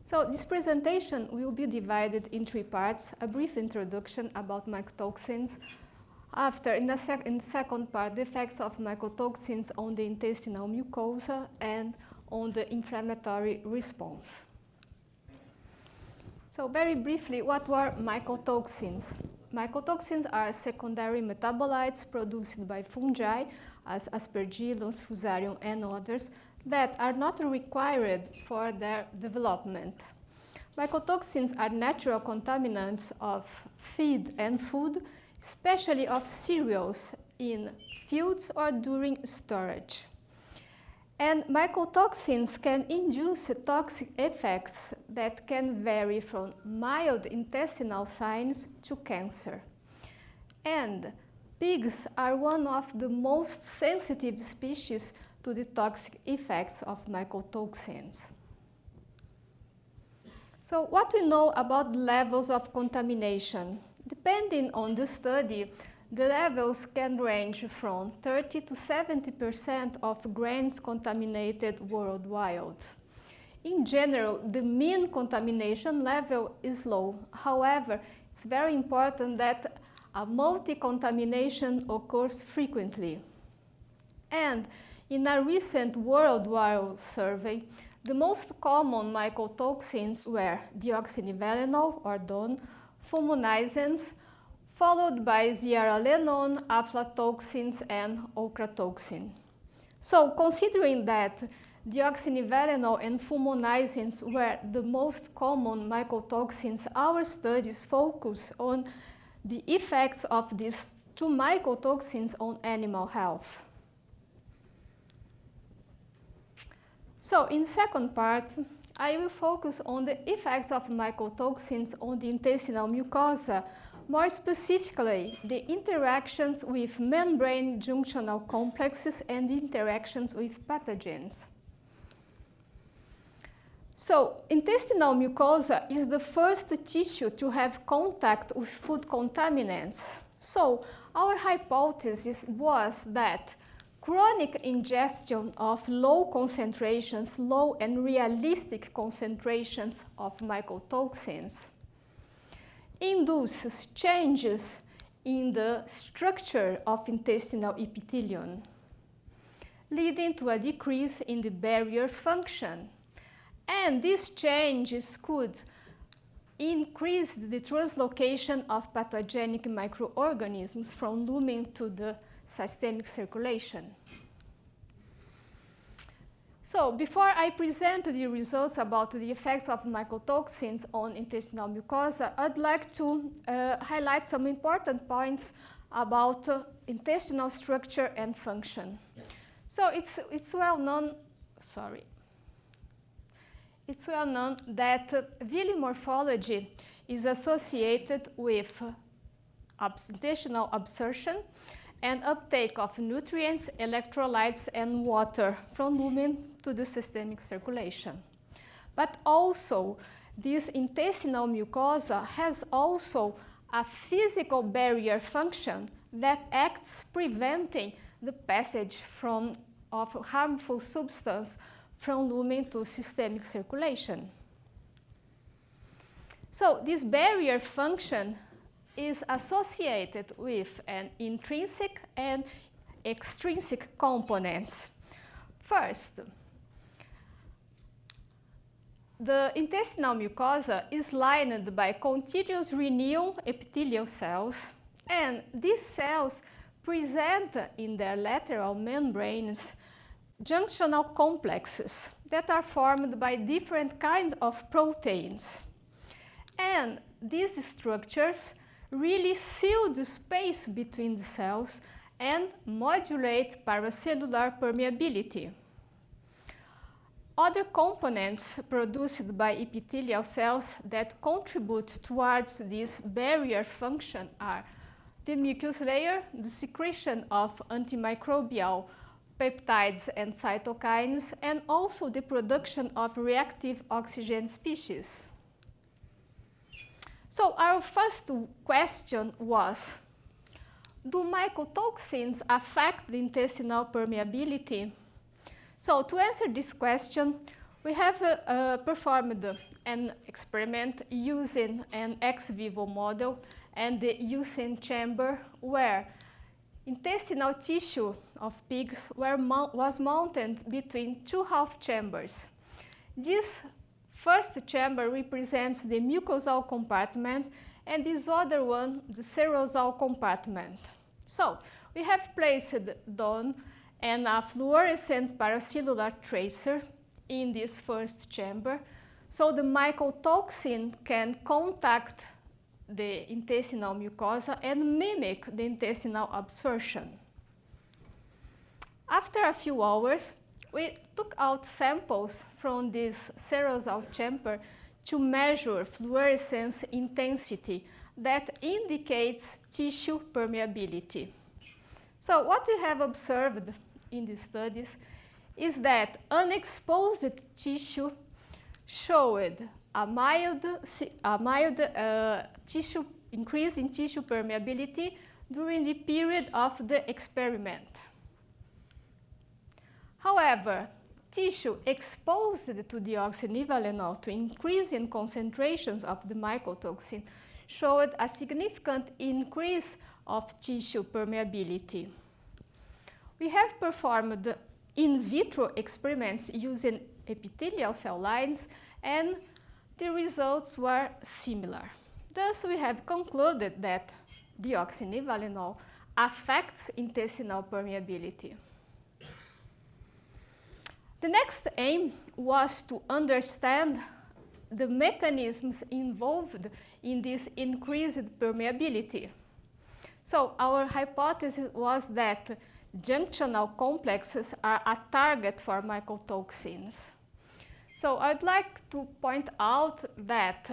So this presentation will be divided in three parts: a brief introduction about mycotoxins. After, in the second part, the effects of mycotoxins on the intestinal mucosa and on the inflammatory response. So very briefly, what were mycotoxins? Mycotoxins are secondary metabolites produced by fungi, as Aspergillus, Fusarium, and others, that are not required for their development. Mycotoxins are natural contaminants of feed and food, especially of cereals in fields or during storage. And mycotoxins can induce toxic effects that can vary from mild intestinal signs to cancer. And pigs are one of the most sensitive species to the toxic effects of mycotoxins. So what we know about levels of contamination? Depending on the study, the levels can range from 30 to 70% of grains contaminated worldwide. In general, the mean contamination level is low. However, it's very important that a multi-contamination occurs frequently. And in a recent worldwide survey, the most common mycotoxins were deoxynivalenol or DON, fumonisin, followed by zearalenone, aflatoxins, and ochratoxin. So considering that deoxynivalenol and fumonisins were the most common mycotoxins, our studies focus on the effects of these two mycotoxins on animal health. So in the second part, I will focus on the effects of mycotoxins on the intestinal mucosa, more specifically, the interactions with membrane junctional complexes and interactions with pathogens. So, intestinal mucosa is the first tissue to have contact with food contaminants. So, our hypothesis was that chronic ingestion of low concentrations, low and realistic concentrations of mycotoxins induces changes in the structure of intestinal epithelium, leading to a decrease in the barrier function. And these changes could increase the translocation of pathogenic microorganisms from lumen to the systemic circulation. So before I present the results about the effects of mycotoxins on intestinal mucosa, I'd like to highlight some important points about intestinal structure and function. So it's well known that villi morphology is associated with intestinal absorption and uptake of nutrients, electrolytes, and water from lumen to the systemic circulation. But also, this intestinal mucosa has also a physical barrier function that acts preventing the passage of harmful substance from lumen to systemic circulation. So this barrier function is associated with an intrinsic and extrinsic components. First, the intestinal mucosa is lined by continuous renal epithelial cells, and these cells present in their lateral membranes junctional complexes that are formed by different kinds of proteins. And these structures really seal the space between the cells and modulate paracellular permeability. Other components produced by epithelial cells that contribute towards this barrier function are the mucus layer, the secretion of antimicrobial peptides and cytokines, and also the production of reactive oxygen species. So our first question was, do mycotoxins affect the intestinal permeability? So to answer this question, we have performed an experiment using an ex vivo model and the Usain chamber where intestinal tissue of pigs was mounted between two half chambers. This first chamber represents the mucosal compartment and this other one the serosal compartment. So we have placed DON and a fluorescent paracellular tracer in this first chamber, so the mycotoxin can contact the intestinal mucosa and mimic the intestinal absorption. After a few hours, we took out samples from this serosal chamber to measure fluorescence intensity that indicates tissue permeability. So what we have observed in these studies is that unexposed tissue showed a mild tissue increase in tissue permeability during the period of the experiment. However, tissue exposed to deoxynivalenol to increasing concentrations of the mycotoxin showed a significant increase of tissue permeability. We have performed in vitro experiments using epithelial cell lines and the results were similar. Thus, we have concluded that deoxynivalenol affects intestinal permeability. The next aim was to understand the mechanisms involved in this increased permeability. So our hypothesis was that junctional complexes are a target for mycotoxins. So I'd like to point out that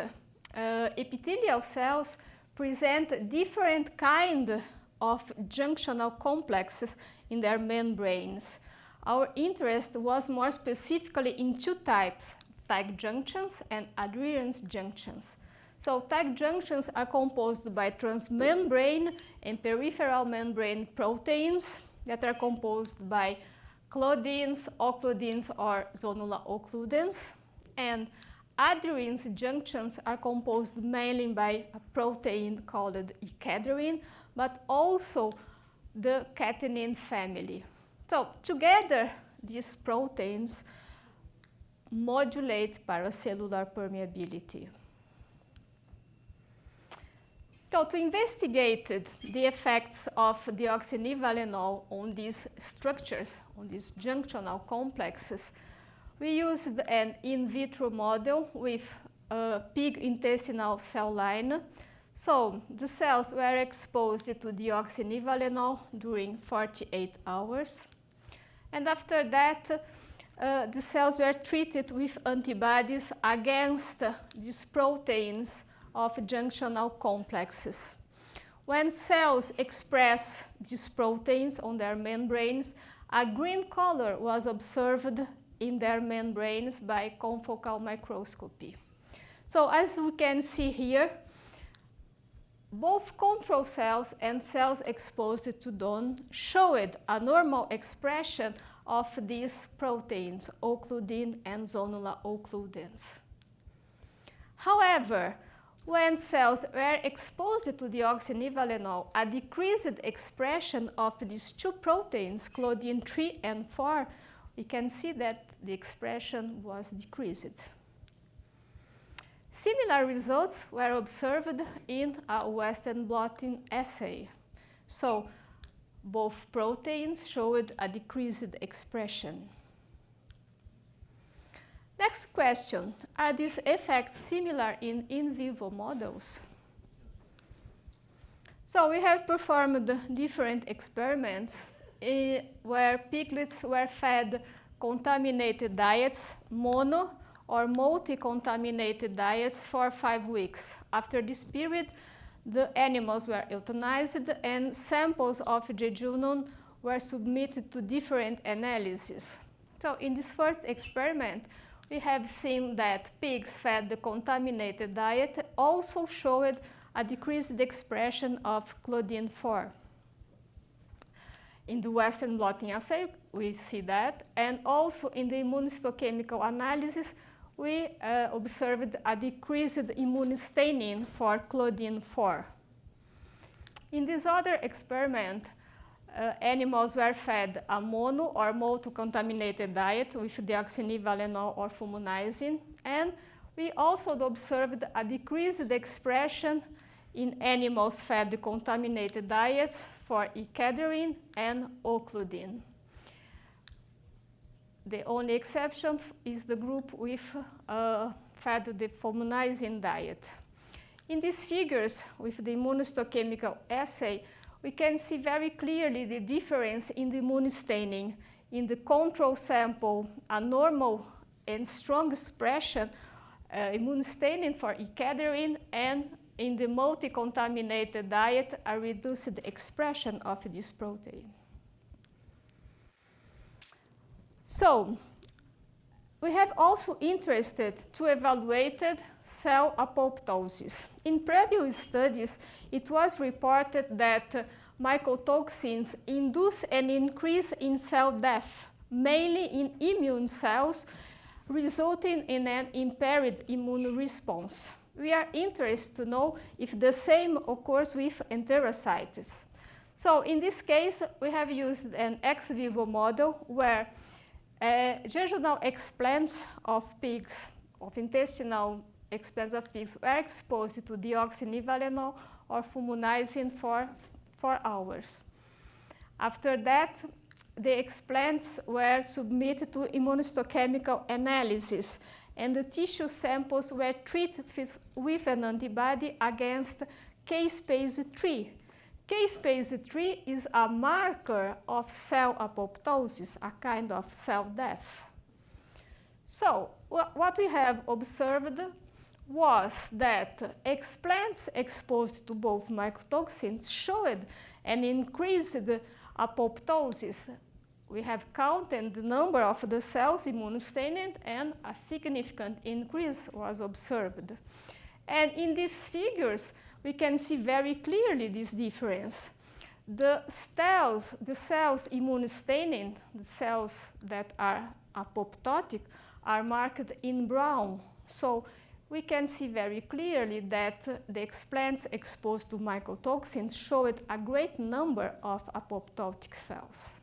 epithelial cells present different kinds of junctional complexes in their membranes. Our interest was more specifically in two types, tight junctions and adherence junctions. So tight junctions are composed by transmembrane and peripheral membrane proteins that are composed by claudins, occludins, or zonula occludens. And adherence junctions are composed mainly by a protein called ecadherin, but also the catenin family. So together, these proteins modulate paracellular permeability. So to investigate the effects of deoxynivalenol on these structures, on these junctional complexes, we used an in vitro model with a pig intestinal cell line. So the cells were exposed to deoxynivalenol during 48 hours. And after that, the cells were treated with antibodies against these proteins of junctional complexes. When cells express these proteins on their membranes, a green color was observed in their membranes by confocal microscopy. So as we can see here, both control cells and cells exposed to DON showed a normal expression of these proteins, occludin and zonula occludens. However, when cells were exposed to deoxynivalenol, a decreased expression of these two proteins, claudin 3 and 4, we can see that the expression was decreased. Similar results were observed in a Western blotting assay. So both proteins showed a decreased expression. Next question, are these effects similar in vivo models? So we have performed different experiments where piglets were fed contaminated diets, mono or multi-contaminated diets for 5 weeks. After this period, the animals were euthanized and samples of jejunum were submitted to different analyses. So in this first experiment, we have seen that pigs fed the contaminated diet also showed a decreased expression of claudin 4. In the Western blotting assay, we see that, and also in the immunohistochemical analysis, we observed a decreased immune staining for Claudin-4. In this other experiment, animals were fed a mono or multi-contaminated diet with deoxynivalenol or fumonisin, and we also observed a decreased expression in animals fed contaminated diets for ecadrine and occludin. The only exception is the group with fed the fumonisin diet. In these figures with the immunohistochemical assay, we can see very clearly the difference in the immune staining. In the control sample, a normal and strong expression immune staining for ecadrine, and in the multi-contaminated diet, a reduced expression of this protein. So, we have also interested to evaluate cell apoptosis. In previous studies, it was reported that mycotoxins induce an increase in cell death, mainly in immune cells, resulting in an impaired immune response. We are interested to know if the same occurs with enterocytes. So in this case, we have used an ex vivo model where jejunal explants of pigs, of intestinal explants of pigs, were exposed to deoxynivalenol or fumonisin for 4 hours. After that, the explants were submitted to immunohistochemical analysis, and the tissue samples were treated with an antibody against caspase-3. Caspase-3 is a marker of cell apoptosis, a kind of cell death. So, what we have observed was that explants exposed to both mycotoxins showed an increased apoptosis. We have counted the number of the cells immunostained, and a significant increase was observed. And in these figures, we can see very clearly this difference. The cells immunostaining, the cells that are apoptotic, are marked in brown. So we can see very clearly that the explants exposed to mycotoxins showed a great number of apoptotic cells.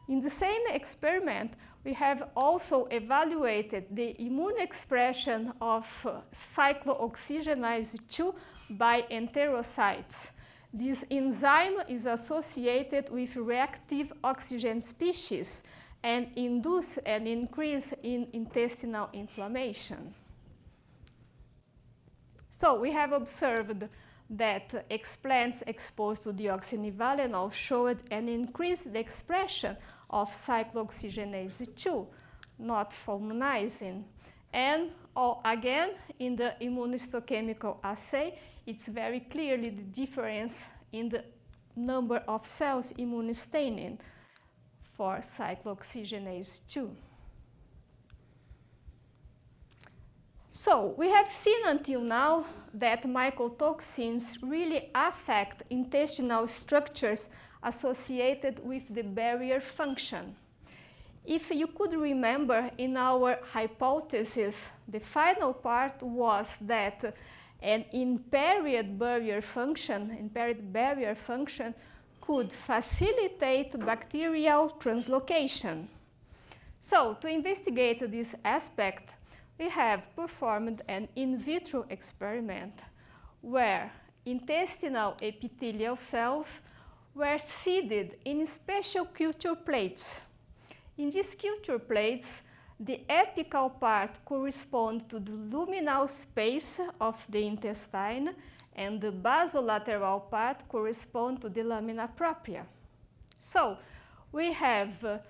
In the same experiment, we have also evaluated the immune expression of cyclooxygenase 2 by enterocytes. This enzyme is associated with reactive oxygen species and induce an increase in intestinal inflammation. So we have observed that explants exposed to deoxynivalenol showed an increased expression of cyclooxygenase 2, not fumonisin. And again, in the immunohistochemical assay, it's very clearly the difference in the number of cells immunostaining for cyclooxygenase 2. So we have seen until now that mycotoxins really affect intestinal structures associated with the barrier function. If you could remember, in our hypothesis, the final part was that an impaired barrier function could facilitate bacterial translocation. So to investigate this aspect, we have performed an in vitro experiment where intestinal epithelial cells were seeded in special culture plates. In these culture plates, the apical part corresponds to the luminal space of the intestine, and the basolateral part corresponds to the lamina propria. So we have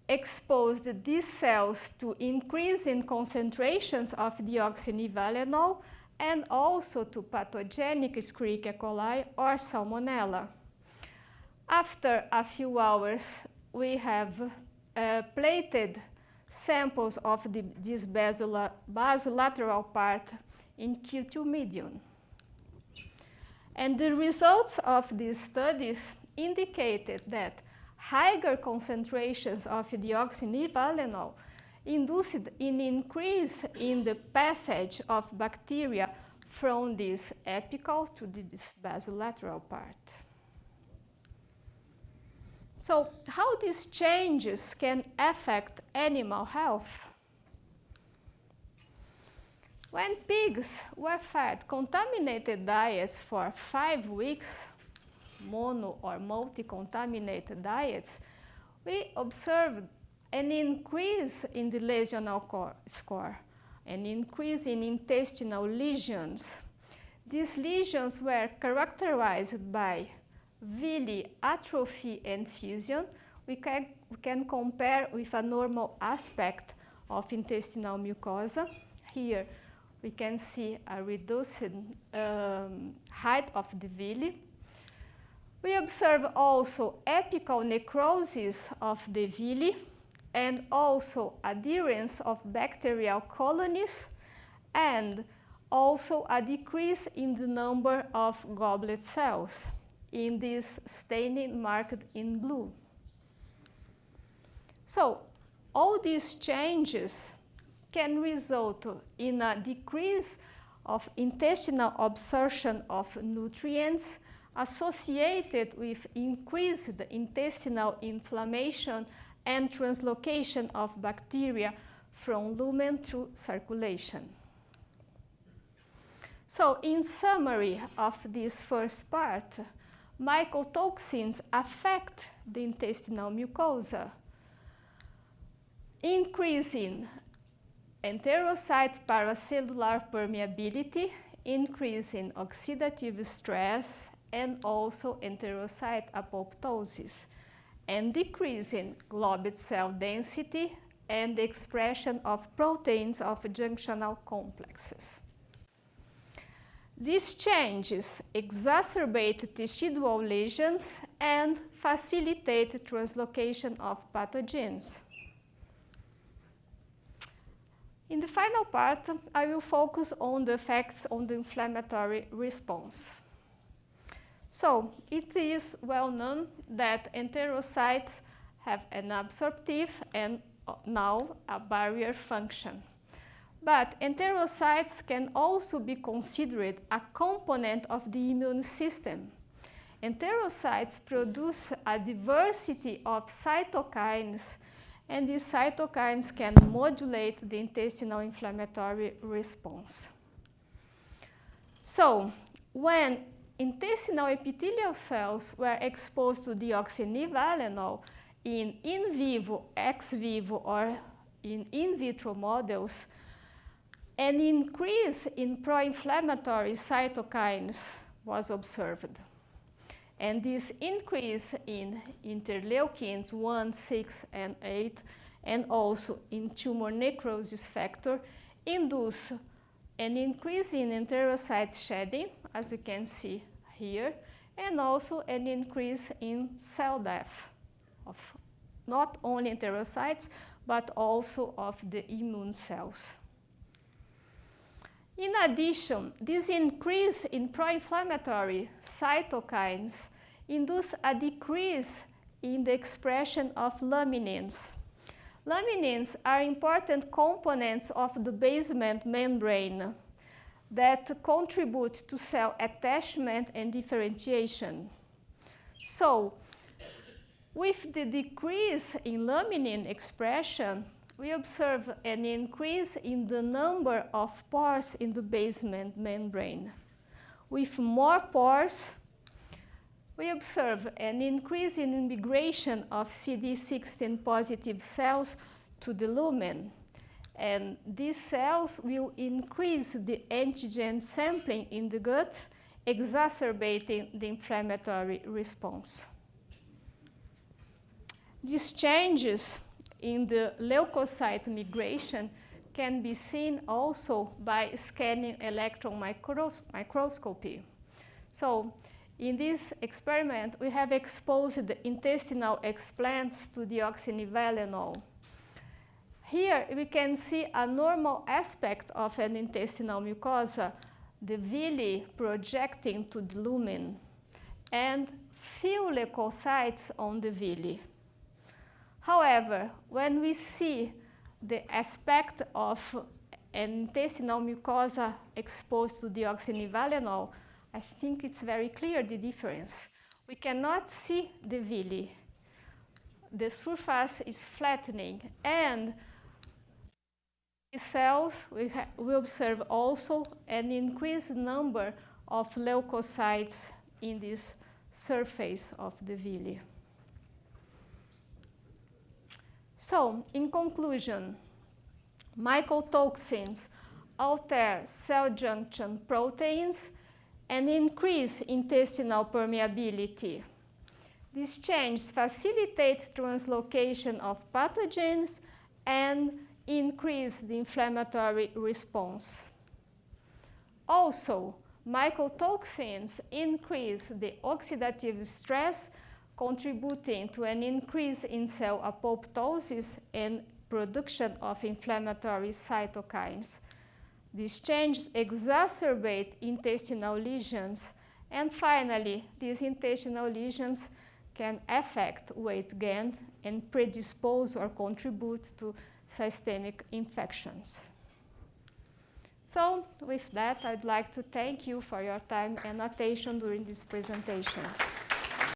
exposed these cells to increase in concentrations of deoxynivalenol and also to pathogenic Escherichia coli or Salmonella. After a few hours, we have plated samples of this basolateral part in Q2 medium. And the results of these studies indicated that higher concentrations of deoxynivalenol induced an increase in the passage of bacteria from this apical to this basolateral part. So how these changes can affect animal health? When pigs were fed contaminated diets for 5 weeks, mono or multi-contaminated diets, we observed an increase in the lesional score, an increase in intestinal lesions. These lesions were characterized by villi, atrophy, and fusion. We can compare with a normal aspect of intestinal mucosa. Here we can see a reduced height of the villi. We observe also apical necrosis of the villi and also adherence of bacterial colonies and also a decrease in the number of goblet cells in this staining marked in blue. So all these changes can result in a decrease of intestinal absorption of nutrients associated with increased intestinal inflammation and translocation of bacteria from lumen to circulation. So in summary of this first part, mycotoxins affect the intestinal mucosa, increasing enterocyte paracellular permeability, increasing oxidative stress, and also enterocyte apoptosis, and decreasing globule cell density and the expression of proteins of junctional complexes. These changes exacerbate tecidual lesions and facilitate translocation of pathogens. In the final part, I will focus on the effects on the inflammatory response. So it is well known that enterocytes have an absorptive and now a barrier function. But enterocytes can also be considered a component of the immune system. Enterocytes produce a diversity of cytokines, and these cytokines can modulate the intestinal inflammatory response. So when intestinal epithelial cells were exposed to deoxynivalenol in vivo, ex vivo, or in vitro models, an increase in pro-inflammatory cytokines was observed. And this increase in interleukins 1, 6, and 8, and also in tumor necrosis factor, induce an increase in enterocyte shedding, as you can see here, and also an increase in cell death of not only enterocytes, but also of the immune cells. In addition, this increase in pro-inflammatory cytokines induce a decrease in the expression of laminins. Laminins are important components of the basement membrane that contribute to cell attachment and differentiation. So, with the decrease in laminin expression, we observe an increase in the number of pores in the basement membrane. With more pores, we observe an increase in immigration of CD16 positive cells to the lumen. And these cells will increase the antigen sampling in the gut, exacerbating the inflammatory response. These changes in the leukocyte migration can be seen also by scanning electron microscopy. So in this experiment, we have exposed the intestinal explants to deoxynivalenol. Here we can see a normal aspect of an intestinal mucosa, the villi projecting to the lumen, and few leukocytes on the villi. However, when we see the aspect of an intestinal mucosa exposed to deoxynivalenol, I think it's very clear the difference. We cannot see the villi. The surface is flattening, and these cells, we observe also an increased number of leukocytes in this surface of the villi. So, in conclusion, mycotoxins alter cell junction proteins and increase intestinal permeability. These changes facilitate translocation of pathogens and increase the inflammatory response. Also, mycotoxins increase the oxidative stress, contributing to an increase in cell apoptosis and production of inflammatory cytokines. These changes exacerbate intestinal lesions, and finally, these intestinal lesions can affect weight gain and predispose or contribute to systemic infections. So, with that, I'd like to thank you for your time and attention during this presentation.